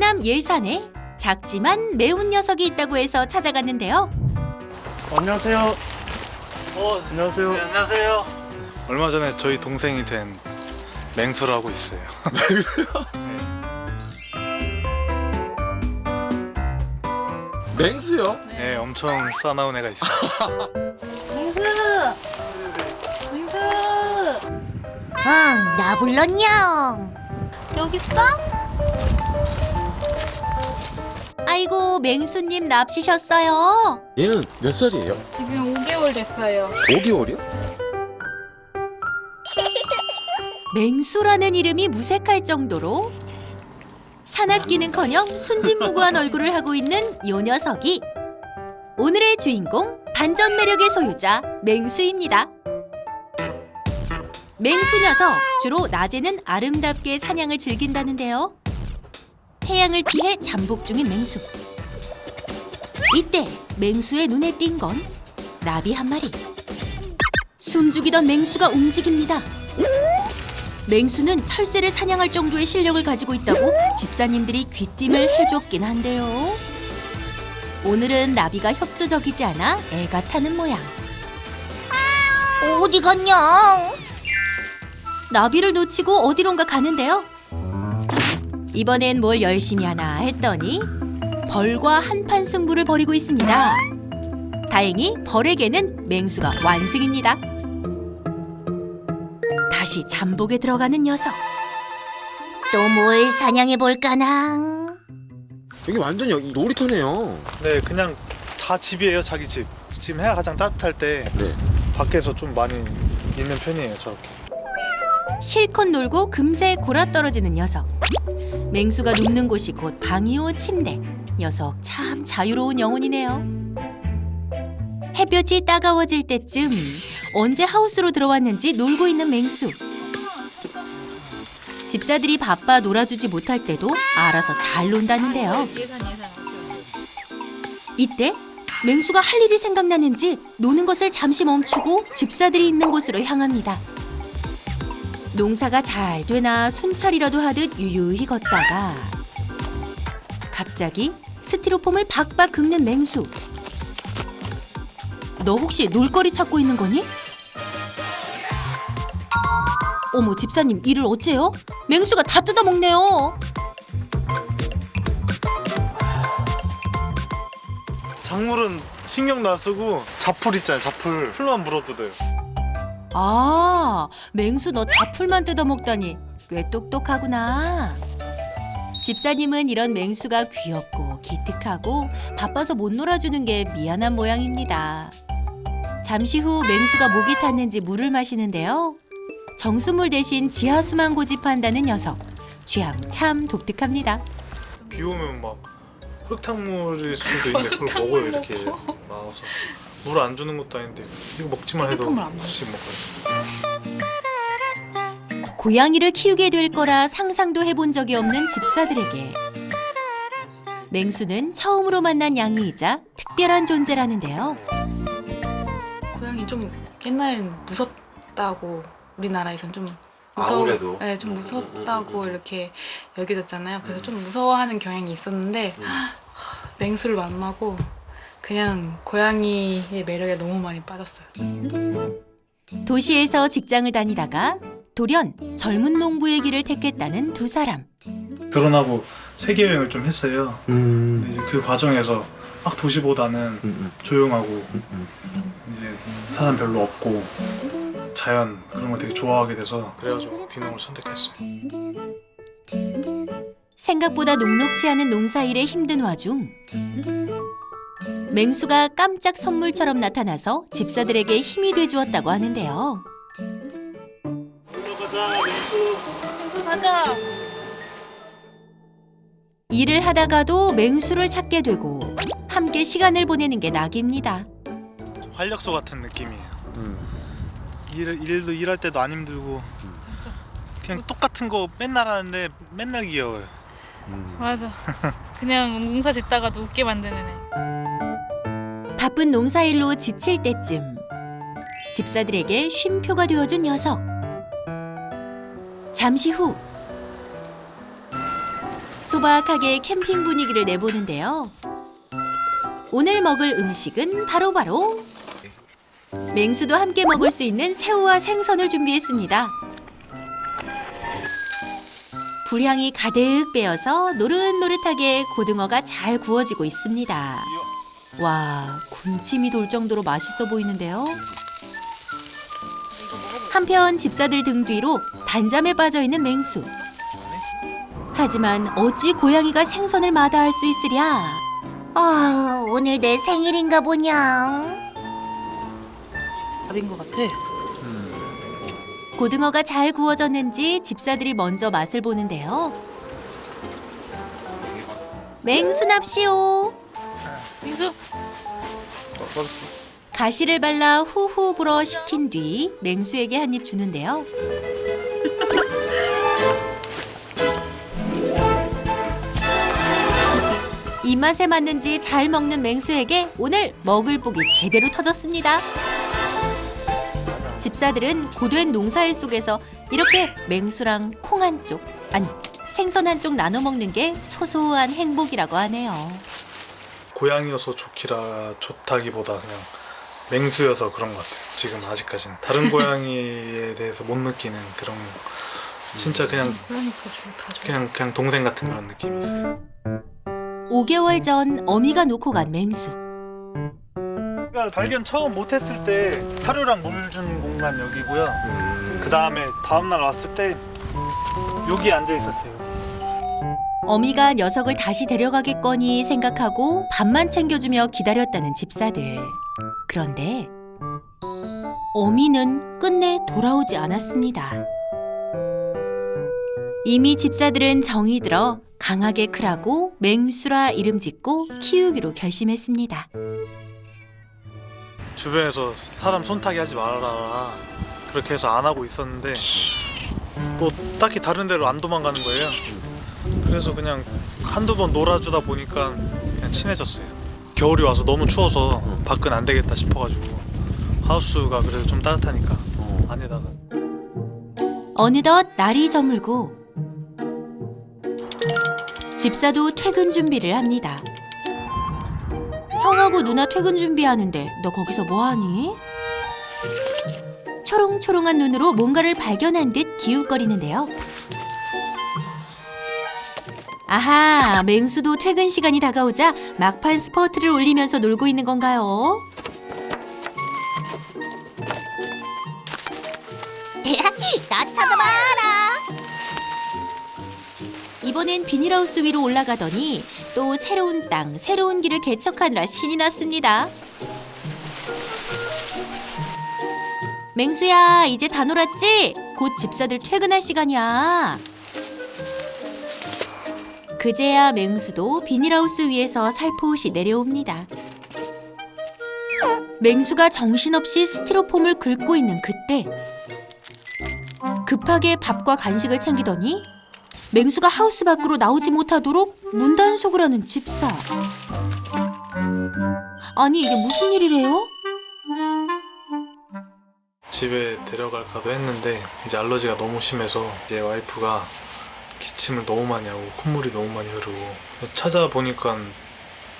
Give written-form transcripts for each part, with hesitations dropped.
충남 예산에 작지만 매운 녀석이 있다고 해서 찾아갔는데요. 안녕하세요. 안녕하세요. 네, 안녕하세요. 얼마 전에 저희 동생이 된 맹수라고 있어요. 맹수요? 네, 엄청 싸나운 애가 있어요. 맹수! 맹수! 응, 나 불렀냐? 여기 있어? 아이고, 맹수님 납치셨어요. 얘는 몇 살이에요? 지금 5개월 됐어요. 5개월이요? 맹수라는 이름이 무색할 정도로 사납기는커녕 순진무구한 얼굴을 하고 있는 요 녀석이 오늘의 주인공, 반전 매력의 소유자 맹수입니다. 맹수 녀석, 주로 낮에는 아름답게 사냥을 즐긴다는데요. 태양을 피해 잠복 중인 맹수. 이때 맹수의 눈에 띈 건 나비 한 마리. 숨죽이던 맹수가 움직입니다. 맹수는 철새를 사냥할 정도의 실력을 가지고 있다고 집사님들이 귀띔을 해줬긴 한데요. 오늘은 나비가 협조적이지 않아 애가 타는 모양. 어디 갔냐? 나비를 놓치고 어디론가 가는데요. 이번엔 뭘 열심히 하나 했더니 벌과 한판 승부를 벌이고 있습니다. 다행히 벌에게는 맹수가 완승입니다. 다시 잠복에 들어가는 녀석. 또 뭘 사냥해 볼까나? 여기 완전 여기 놀이터네요. 네, 그냥 다 집이에요, 자기 집. 지금 해가 가장 따뜻할 때 네. 밖에서 좀 많이 있는 편이에요, 저렇게. 실컷 놀고 금세 골아떨어지는 녀석. 맹수가 눕는 곳이 곧 방이오 침대. 녀석 참 자유로운 영혼이네요. 햇볕이 따가워질 때쯤 언제 하우스로 들어왔는지 놀고 있는 맹수. 집사들이 바빠 놀아주지 못할 때도 알아서 잘 논다는데요. 이때 맹수가 할 일이 생각나는지 노는 것을 잠시 멈추고 집사들이 있는 곳으로 향합니다. 농사가 잘 되나 순찰이라도 하듯 유유히 걷다가 갑자기 스티로폼을 박박 긁는 맹수. 너 혹시 놀거리 찾고 있는 거니? 어머, 집사님 이를 어째요? 맹수가 다 뜯어먹네요. 작물은 신경도 안 쓰고 잡풀 있잖아요, 잡풀. 풀만 물어도 돼요. 아, 맹수 너 잡풀만 뜯어먹다니 꽤 똑똑하구나. 집사님은 이런 맹수가 귀엽고 기특하고 바빠서 못 놀아주는 게 미안한 모양입니다. 잠시 후 맹수가 목이 탔는지 물을 마시는데요. 정수물 대신 지하수만 고집한다는 녀석. 취향 참 독특합니다. 비 오면 막 흙탕물일 수도 있는데 그걸 먹어요, 이렇게 나와서. 물 안 주는 것도 아닌데 이거 먹지만 해도 굳이 먹어요. 고양이를 키우게 될 거라 상상도 해본 적이 없는 집사들에게 맹수는 처음으로 만난 양이이자 특별한 존재라는데요. 고양이 좀 옛날엔 무섭다고 우리나라에선 좀 아무래도? 네, 좀 무섭다고 이렇게 여겨졌잖아요. 그래서 좀 무서워하는 경향이 있었는데 맹수를 만나고 그냥 고양이의 매력에 너무 많이 빠졌어요. 도시에서 직장을 다니다가 돌연 젊은 농부의 길을 택했다는 두 사람. 결혼하고 세계 여행을 좀 했어요. 근데 이제 그 과정에서 막 도시보다는 조용하고 이제 사람 별로 없고 자연 그런 거 되게 좋아하게 돼서 그래가지고 귀농을 선택했어요. 생각보다 녹록지 않은 농사일에 힘든 와중 맹수가 깜짝 선물처럼 나타나서 집사들에게 힘이 돼주었다고 하는데요. 맹수 가자! 일을 하다가도 맹수를 찾게 되고 함께 시간을 보내는 게 낙입니다. 좀 활력소 같은 느낌이에요. 일도 일할 때도 안 힘들고 그냥 똑같은 거 맨날 하는데 맨날 귀여워요. 맞아. 그냥 농사 짓다가도 웃게 만드는 애. 바쁜 농사일로 지칠 때쯤 집사들에게 쉼표가 되어준 녀석. 잠시 후 소박하게 캠핑 분위기를 내보는데요. 오늘 먹을 음식은 바로바로 맹수도 함께 먹을 수 있는 새우와 생선을 준비했습니다. 불향이 가득 배어서 노릇노릇하게 고등어가 잘 구워지고 있습니다. 와, 군침이 돌 정도로 맛있어 보이는데요. 한편 집사들 등 뒤로 단잠에 빠져있는 맹수. 하지만 어찌 고양이가 생선을 마다할 수 있으랴. 아, 오늘 내 생일인가 보냐. 밥인 것 같아. 고등어가 잘 구워졌는지 집사들이 먼저 맛을 보는데요. 맹수 납시오. 맹수 가시를 발라 후후 불어 식힌 뒤 맹수에게 한 입 주는데요. 입맛에 맞는지 잘 먹는 맹수에게 오늘 먹을 복이 제대로 터졌습니다. 집사들은 고된 농사일 속에서 이렇게 맹수랑 콩 한 쪽, 아니 생선 한 쪽 나눠 먹는 게 소소한 행복이라고 하네요. 고양이여서 좋다기보다 그냥 맹수여서 그런 것 같아요. 지금 아직까지는 다른 고양이에 대해서 못 느끼는 그런 진짜 그냥 그냥 동생 같은 그런 느낌이 있어요. 5개월 전 어미가 놓고 간 맹수. 제가 발견 처음 못했을 때 사료랑 물 준 공간 여기고요. 그 다음에 다음날 왔을 때 여기 앉아 있었어요. 어미가 녀석을 다시 데려가겠거니 생각하고 밥만 챙겨주며 기다렸다는 집사들. 그런데 어미는 끝내 돌아오지 않았습니다. 이미 집사들은 정이 들어 강하게 크라고 맹수라 이름 짓고 키우기로 결심했습니다. 주변에서 사람 손타기 하지 말아라 그렇게 해서 안 하고 있었는데 또 딱히 다른 데로 안 도망가는 거예요. 그래서 그냥 한두 번 놀아주다 보니까 그냥 친해졌어요. 겨울이 와서 너무 추워서 밖은 안 되겠다 싶어가지고 하우스가 그래도 좀 따뜻하니까 안에다가. 어느덧 날이 저물고 집사도 퇴근 준비를 합니다. 형하고 누나 퇴근 준비하는데 너 거기서 뭐하니? 초롱초롱한 눈으로 뭔가를 발견한 듯 기웃거리는데요. 아하, 맹수도 퇴근 시간이 다가오자 막판 스퍼트를 올리면서 놀고 있는 건가요? 나 찾아봐라. 이번엔 비닐하우스 위로 올라가더니 또 새로운 땅, 새로운 길을 개척하느라 신이 났습니다. 맹수야, 이제 다 놀았지? 곧 집사들 퇴근할 시간이야. 그제야 맹수도 비닐하우스 위에서 살포시 내려옵니다. 맹수가 정신없이 스티로폼을 긁고 있는 그때 급하게 밥과 간식을 챙기더니 맹수가 하우스 밖으로 나오지 못하도록 문단속을 하는 집사. 아니, 이게 무슨 일이래요? 집에 데려갈까도 했는데 이제 알러지가 너무 심해서 이제 와이프가 기침을 너무 많이 하고 콧물이 너무 많이 흐르고 찾아보니까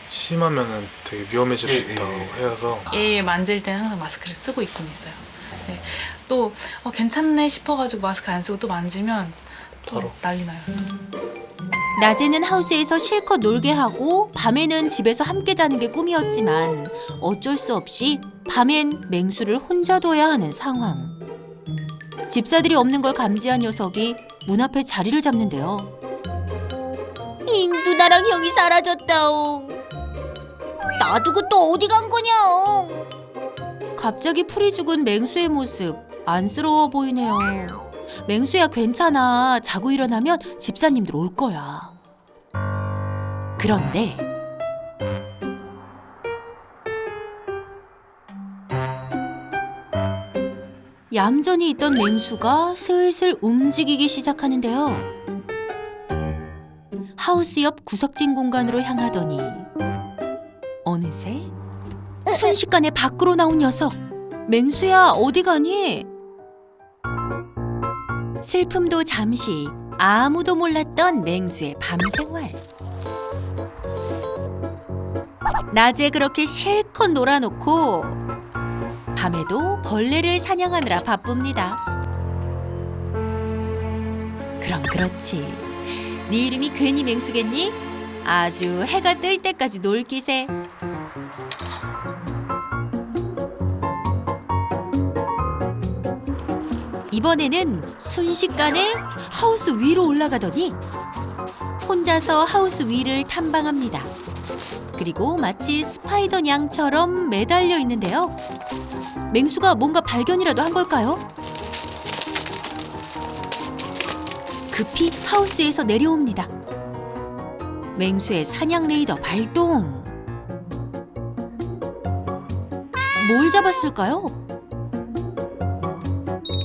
심하면은 되게 위험해질 수 있다고 해서 얘 만질 때는 항상 마스크를 쓰고 있긴 있어요. 네. 또 괜찮네 싶어가지고 마스크 안 쓰고 또 만지면 또 바로. 난리 나요. 낮에는 하우스에서 실컷 놀게 하고 밤에는 집에서 함께 자는 게 꿈이었지만 어쩔 수 없이 밤엔 맹수를 혼자 둬야 하는 상황. 집사들이 없는 걸 감지한 녀석이 문 앞에 자리를 잡는데요. 잉, 누나랑 형이 사라졌다오. 놔두고 또 어디 간 거냐? 갑자기 풀이 죽은 맹수의 모습 안쓰러워 보이네요. 맹수야, 괜찮아. 자고 일어나면 집사님들 올 거야. 그런데 얌전히 있던 맹수가 슬슬 움직이기 시작하는데요. 하우스 옆 구석진 공간으로 향하더니 어느새 순식간에 밖으로 나온 녀석. 맹수야, 어디 가니? 슬픔도 잠시, 아무도 몰랐던 맹수의 밤 생활. 낮에 그렇게 실컷 놀아놓고 밤에도 벌레를 사냥하느라 바쁩니다. 그럼 그렇지. 네 이름이 괜히 맹수겠니? 아주 해가 뜰 때까지 놀 기세. 이번에는 순식간에 하우스 위로 올라가더니 혼자서 하우스 위를 탐방합니다. 그리고 마치 스파이더 냥처럼 매달려 있는데요. 맹수가 뭔가 발견이라도 한 걸까요? 급히 하우스에서 내려옵니다. 맹수의 사냥 레이더 발동. 뭘 잡았을까요?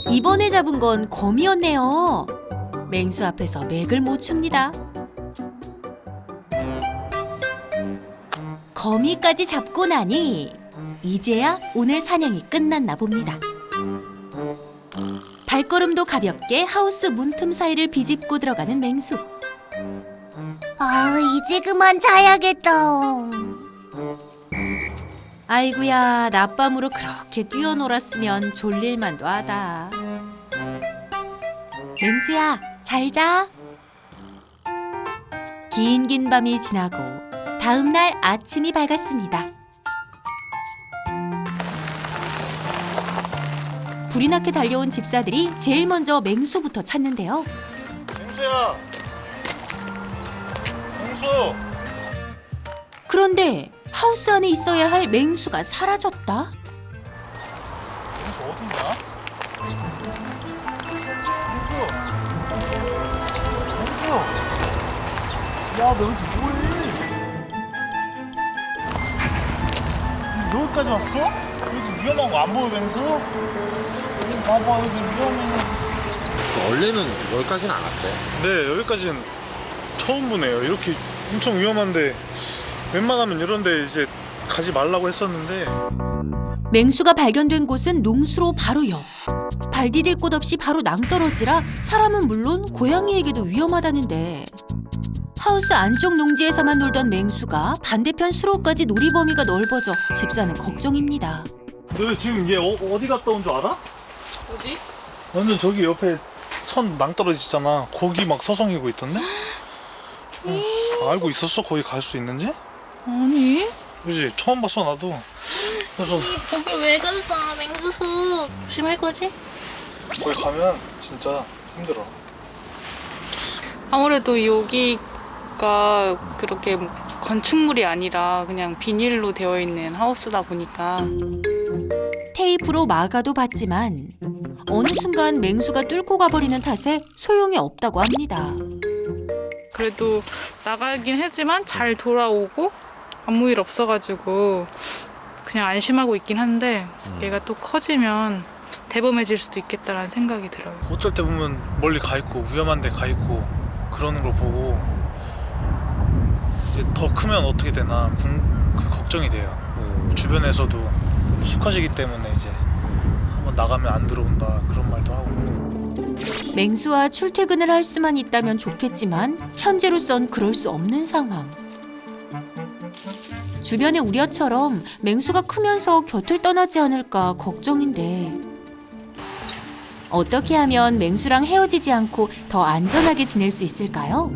이번에 잡은 건 거미였네요. 맹수 앞에서 맥을 못 춥니다. 거미까지 잡고 나니 이제야 오늘 사냥이 끝났나 봅니다. 발걸음도 가볍게 하우스 문틈 사이를 비집고 들어가는 맹수. 아, 이제 그만 자야겠다. 아이고야, 낮밤으로 그렇게 뛰어놀았으면 졸릴만도 하다. 맹수야, 잘 자. 긴 밤이 지나고 다음 날 아침이 밝았습니다. 불이 나게 달려온 집사들이 제일 먼저 맹수부터 찾는데요. 맹수야. 맹수. 그런데 하우스 안에 있어야 할 맹수가 사라졌다. 맹수 어딨냐? 맹수. 야, 너 여기 뭐해? 여기까지 왔어? 여기 위험한 거 안 보여, 맹수? 여기 봐봐, 여기 위험해. 원래는 여기까지는 안 왔어요. 네, 여기까지는 처음 보네요. 이렇게 엄청 위험한데 웬만하면 이런데 이제 가지 말라고 했었는데. 맹수가 발견된 곳은 농수로 바로 옆. 발 디딜 곳 없이 바로 낭떠러지라 사람은 물론 고양이에게도 위험하다는데, 하우스 안쪽 농지에서만 놀던 맹수가 반대편 수로까지 놀이 범위가 넓어져 집사는 걱정입니다. 너 지금 얘 어디 갔다 온 줄 알아? 어디? 완전 저기 옆에 천 낭떠러지잖아. 거기 막 서성이고 있던데? 알고 있었어? 거기 갈 수 있는지? 아니. 그지? 처음 봤어 나도. 그래서 거기 왜 갔어, 맹수? 조심할 거지? 거기 가면 진짜 힘들어. 아무래도 여기가 그렇게 건축물이 아니라 그냥 비닐로 되어 있는 하우스다 보니까 테이프로 막아도 봤지만 어느 순간 맹수가 뚫고 가버리는 탓에 소용이 없다고 합니다. 그래도 나가긴 했지만 잘 돌아오고 아무 일 없어가지고 그냥 안심하고 있긴 한데 얘가 또 커지면 대범해질 수도 있겠다라는 생각이 들어요. 어쩔 때 보면 멀리 가 있고 위험한 데 가 있고 그러는 걸 보고 이제 더 크면 어떻게 되나 그 걱정이 돼요. 주변에서도 수컷이기 때문에 이제 한번 나가면 안 들어온다 그런 말도 하고. 맹수와 출퇴근을 할 수만 있다면 좋겠지만 현재로선 그럴 수 없는 상황. 주변의 우려처럼 맹수가 크면서 곁을 떠나지 않을까 걱정인데, 어떻게 하면 맹수랑 헤어지지 않고 더 안전하게 지낼 수 있을까요?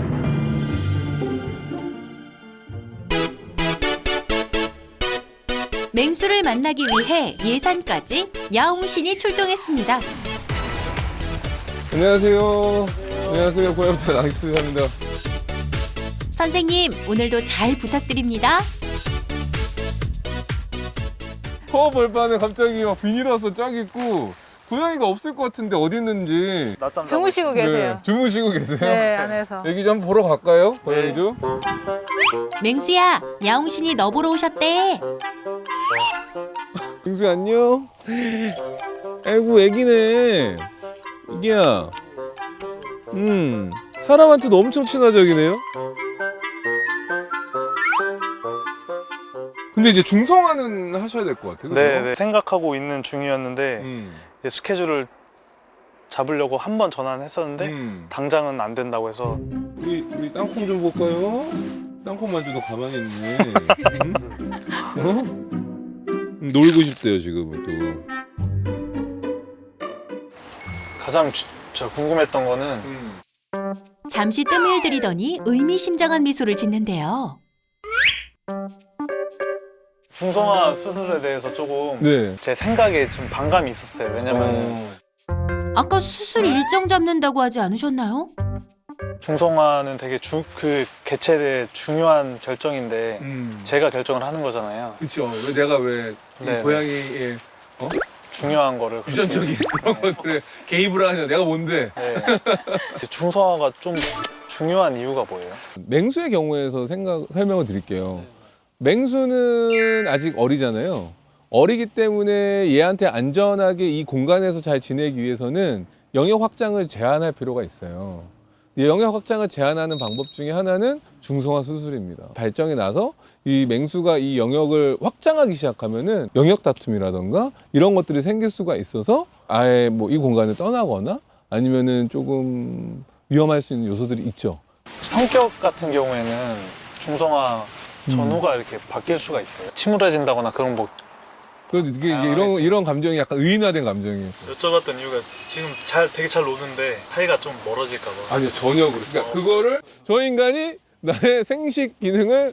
맹수를 만나기 위해 예산까지 야옹신이 출동했습니다. 안녕하세요. 안녕하세요. 고향부터 낭수입니다. 선생님, 오늘도 잘 부탁드립니다. 벌판에 갑자기 막 비닐 와서 쫙 있고 고양이가 없을 것 같은데 어디 있는지. 낮잠 자고 주무시고 계세요. 네, 주무시고 계세요. 네, 안에서. 애기 좀 한번 보러 갈까요? 고양이 좀. 맹수야, 야옹신이 너 보러 오셨대. 빙수 안녕. 아이고 애기네. 애기야. 사람한테도 엄청 친화적이네요. 근데 이제 중성화는 하셔야 될 것 같아요. 그죠? 네, 생각하고 있는 중이었는데 이제 스케줄을 잡으려고 한 번 전화했었는데 당장은 안 된다고 해서 우리 땅콩 좀 볼까요? 땅콩 만두도 가만히 있네. 어? 놀고 싶대요 지금은 또. 가장 저 궁금했던 거는 잠시 뜸을 들이더니 의미심장한 미소를 짓는데요. 중성화 수술에 대해서 조금 네. 제 생각에 좀 반감이 있었어요. 왜냐면 아까 수술 일정 잡는다고 하지 않으셨나요? 중성화는 되게 그 개체의 중요한 결정인데 제가 결정을 하는 거잖아요. 그렇죠. 내가 왜 네, 고양이의 중요한 거를 유전적인 그런 것들에 개입을 하냐? 내가 뭔데? 네. 중성화가 좀 중요한 이유가 뭐예요? 맹수의 경우에서 설명을 드릴게요. 맹수는 아직 어리잖아요. 어리기 때문에 얘한테 안전하게 이 공간에서 잘 지내기 위해서는 영역 확장을 제한할 필요가 있어요. 이 영역 확장을 제한하는 방법 중에 하나는 중성화 수술입니다. 발정이 나서 이 맹수가 이 영역을 확장하기 시작하면은 영역 다툼이라던가 이런 것들이 생길 수가 있어서 아예 뭐 이 공간을 떠나거나 아니면은 조금 위험할 수 있는 요소들이 있죠. 성격 같은 경우에는 중성화 전후가 이렇게 바뀔 수가 있어요. 침울해진다거나 그런 뭐 그래도 이게 이제 이런 감정이 약간 의인화된 감정이에요. 여쭤봤던 이유가 지금 되게 잘 노는데 사이가 좀 멀어질까 봐. 아니요, 전혀 그래. 그러니까 그거를 저 인간이 나의 생식 기능을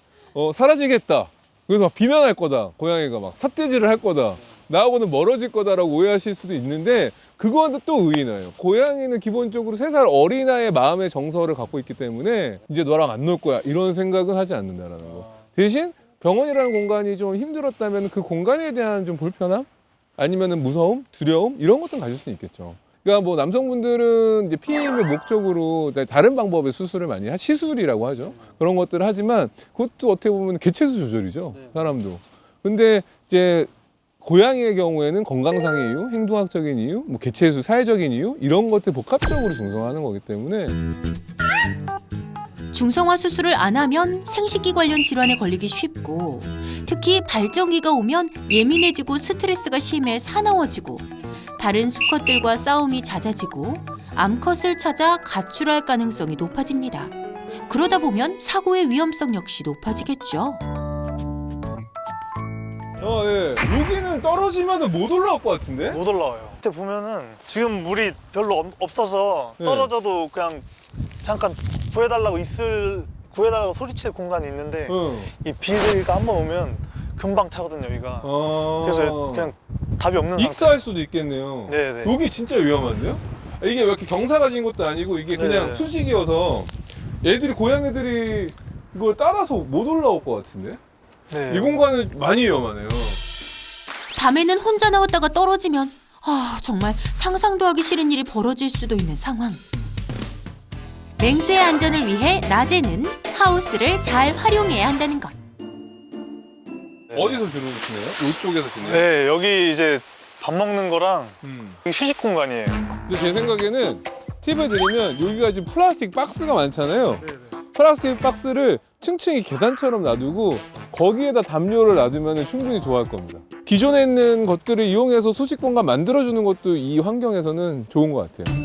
사라지겠다. 그래서 막 비난할 거다. 고양이가 막 삿대질을 할 거다. 나하고는 멀어질 거다라고 오해하실 수도 있는데 그거는 또 의인화예요. 고양이는 기본적으로 3살 어린아이의 마음의 정서를 갖고 있기 때문에 이제 너랑 안 놀 거야 이런 생각은 하지 않는다라는 거. 대신 병원이라는 공간이 좀 힘들었다면 그 공간에 대한 좀 불편함? 아니면은 무서움, 두려움 이런 것도 가질 수 있겠죠. 그러니까 뭐 남성분들은 이제 피임의 목적으로 다른 방법의 수술을 많이 시술이라고 하죠. 그런 것들을 하지만 그것도 어떻게 보면 개체수 조절이죠. 사람도. 근데 이제 고양이의 경우에는 건강상의 이유, 행동학적인 이유, 뭐 개체수, 사회적인 이유 이런 것들 복합적으로 중성화하는 거기 때문에 중성화 수술을 안 하면 생식기 관련 질환에 걸리기 쉽고 특히 발정기가 오면 예민해지고 스트레스가 심해 사나워지고 다른 수컷들과 싸움이 잦아지고 암컷을 찾아 가출할 가능성이 높아집니다. 그러다 보면 사고의 위험성 역시 높아지겠죠. 예. 여기는 떨어지면 못 올라갈 것 같은데? 못 올라와요. 밑에 보면은 지금 물이 별로 없어서 네. 떨어져도 그냥 잠깐 구해달라고 소리칠 공간이 있는데 이 비가 한번 오면 금방 차거든요, 여기가. 그래서 그냥 답이 없는 상태. 익사할 수도 있겠네요. 네네. 여기 진짜 위험한데요? 이게 왜 이렇게 경사가 진 것도 아니고 이게 그냥 네네. 수직이어서 고양이들이 이걸 따라서 못 올라올 것 같은데? 네. 이 공간은 많이 위험하네요. 밤에는 혼자 나왔다가 떨어지면 정말 상상도 하기 싫은 일이 벌어질 수도 있는 상황. 맹수의 안전을 위해 낮에는 하우스를 잘 활용해야 한다는 것. 어디서 주로 지내요? 이쪽에서 지내요? 네, 여기 이제 밥 먹는 거랑 여기 휴식 공간이에요. 근데 제 생각에는 팁을 드리면 여기가 지금 플라스틱 박스가 많잖아요. 플라스틱 박스를 층층이 계단처럼 놔두고 거기에다 담요를 놔두면 충분히 좋아할 겁니다. 기존에 있는 것들을 이용해서 수직 공간 만들어주는 것도 이 환경에서는 좋은 것 같아요.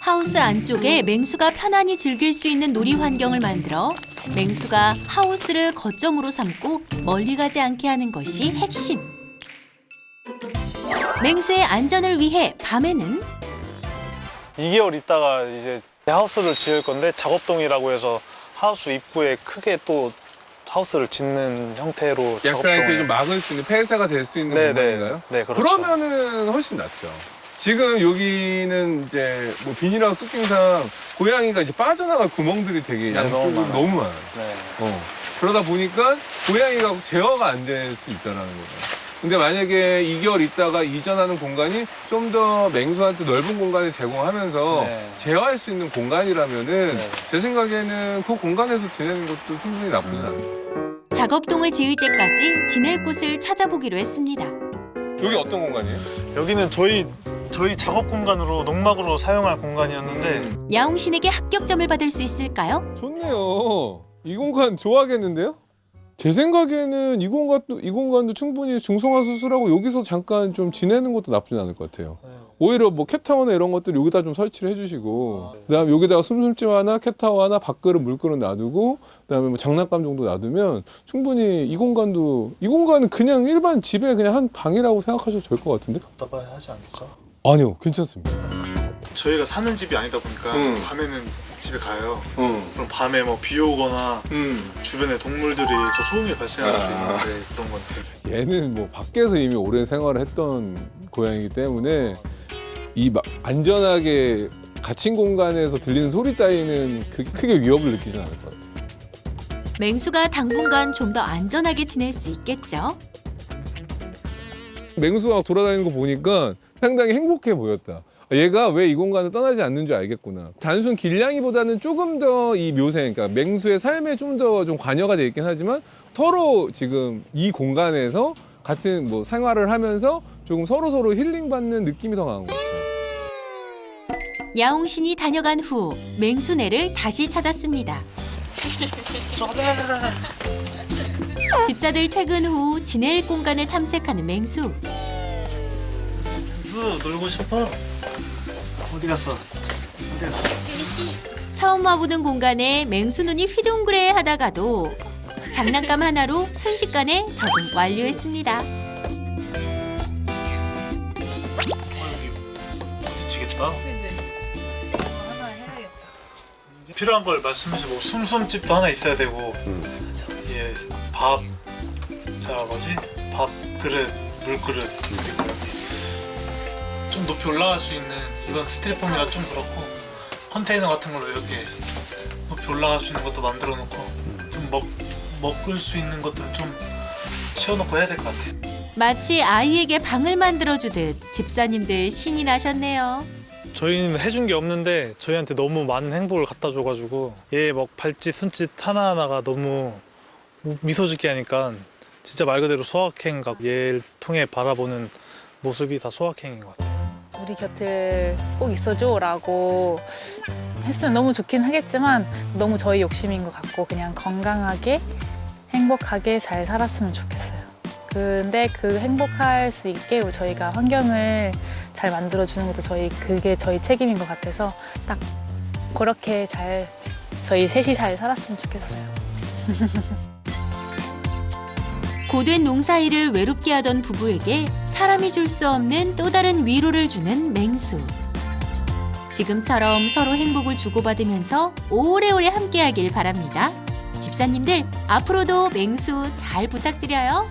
하우스 안쪽에 맹수가 편안히 즐길 수 있는 놀이 환경을 만들어 맹수가 하우스를 거점으로 삼고 멀리 가지 않게 하는 것이 핵심. 맹수의 안전을 위해 밤에는 2개월 있다가 이제 하우스를 지을 건데 작업동이라고 해서 하우스 입구에 크게 또 하우스를 짓는 형태로 약간 좀 막을 수 있는 폐쇄가 될 수 있는 공간인가요? 네, 그렇죠. 그러면은 훨씬 낫죠. 지금 여기는 이제 뭐 비닐하우스 특징상 고양이가 이제 빠져나갈 구멍들이 되게 네, 양쪽으로 너무 많아요. 네. 그러다 보니까 고양이가 제어가 안 될 수 있다는 거죠. 근데 만약에 2개월 있다가 이전하는 공간이 좀 더 맹수한테 넓은 공간을 제공하면서 네. 제어할 수 있는 공간이라면은 네. 제 생각에는 그 공간에서 지내는 것도 충분히 나쁘지 않아요. 작업동을 지을 때까지 지낼 곳을 찾아보기로 했습니다. 여기 어떤 공간이에요? 여기는 저희 작업 공간으로 농막으로 사용할 공간이었는데 야옹신에게 합격점을 받을 수 있을까요? 좋네요. 이 공간 좋아하겠는데요? 제 생각에는 이 공간도 충분히 중성화 수술하고 여기서 잠깐 좀 지내는 것도 나쁘지 않을 것 같아요. 오히려 뭐 캣타워나 이런 것들 여기다 좀 설치를 해주시고 그다음에 여기다가 숨숨집 하나, 캣타워 하나, 밥그릇, 물그릇 놔두고 그다음에 뭐 장난감 정도 놔두면 충분히 이 공간은 그냥 일반 집에 그냥 한 방이라고 생각하셔도 될 것 같은데? 답답하지 않겠죠? 아니요, 괜찮습니다. 저희가 사는 집이 아니다 보니까 밤에는 집에 가요. 그럼 밤에 뭐 비 오거나 주변에 동물들이 소음이 발생할 수 있는데 그런 건 되게 얘는 뭐 밖에서 이미 오랜 생활을 했던 고양이기 때문에 이 안전하게 갇힌 공간에서 들리는 소리 따위는 크게 위협을 느끼진 않을 것 같아요. 맹수가 당분간 좀 더 안전하게 지낼 수 있겠죠? 맹수가 돌아다니는 거 보니까 상당히 행복해 보였다. 얘가 왜 이 공간을 떠나지 않는 줄 알겠구나. 단순 길냥이보다는 조금 더 이 묘생, 그러니까 맹수의 삶에 좀 더 좀 관여가 돼 있긴 하지만 서로 지금 이 공간에서 같은 뭐 생활을 하면서 조금 서로 힐링받는 느낌이 더 강한 것 같아요. 야옹신이 다녀간 후 맹수네를 다시 찾았습니다. 집사들 퇴근 후 지낼 공간을 탐색하는 맹수. 놀고 싶어? 어디 갔어? 처음 와보는 공간에 맹수 눈이 휘둥그레 하다가도 장난감 하나로 순식간에 적응 완료했습니다. 미치겠다. 필요한 걸 말씀해주고 뭐 숨숨집도 하나 있어야 되고 예, 밥 그릇, 물그릇 그리고 여기 좀 높이 올라갈 수 있는 이건 스티로폼이라 좀 그렇고 컨테이너 같은 걸로 이렇게 높이 올라갈 수 있는 것도 만들어 놓고 좀 먹을 수 있는 것들 좀 치워놓고 해야 될 것 같아요. 마치 아이에게 방을 만들어주듯 집사님들 신이 나셨네요. 저희는 해준 게 없는데 저희한테 너무 많은 행복을 갖다 줘가지고 얘 막 발짓, 손짓 하나하나가 너무 미소 짓게 하니까 진짜 말 그대로 소확행 같고 얘를 통해 바라보는 모습이 다 소확행인 것 같아요. 우리 곁을 꼭 있어줘 라고 했으면 너무 좋긴 하겠지만 너무 저희 욕심인 것 같고 그냥 건강하게 행복하게 잘 살았으면 좋겠어요. 근데 그 행복할 수 있게 저희가 환경을 잘 만들어주는 것도 그게 저희 책임인 것 같아서 딱 그렇게 저희 셋이 잘 살았으면 좋겠어요. 고된 농사일을 외롭게 하던 부부에게 사람이 줄 수 없는 또 다른 위로를 주는 맹수. 지금처럼 서로 행복을 주고받으면서 오래오래 함께하길 바랍니다. 집사님들, 앞으로도 맹수 잘 부탁드려요.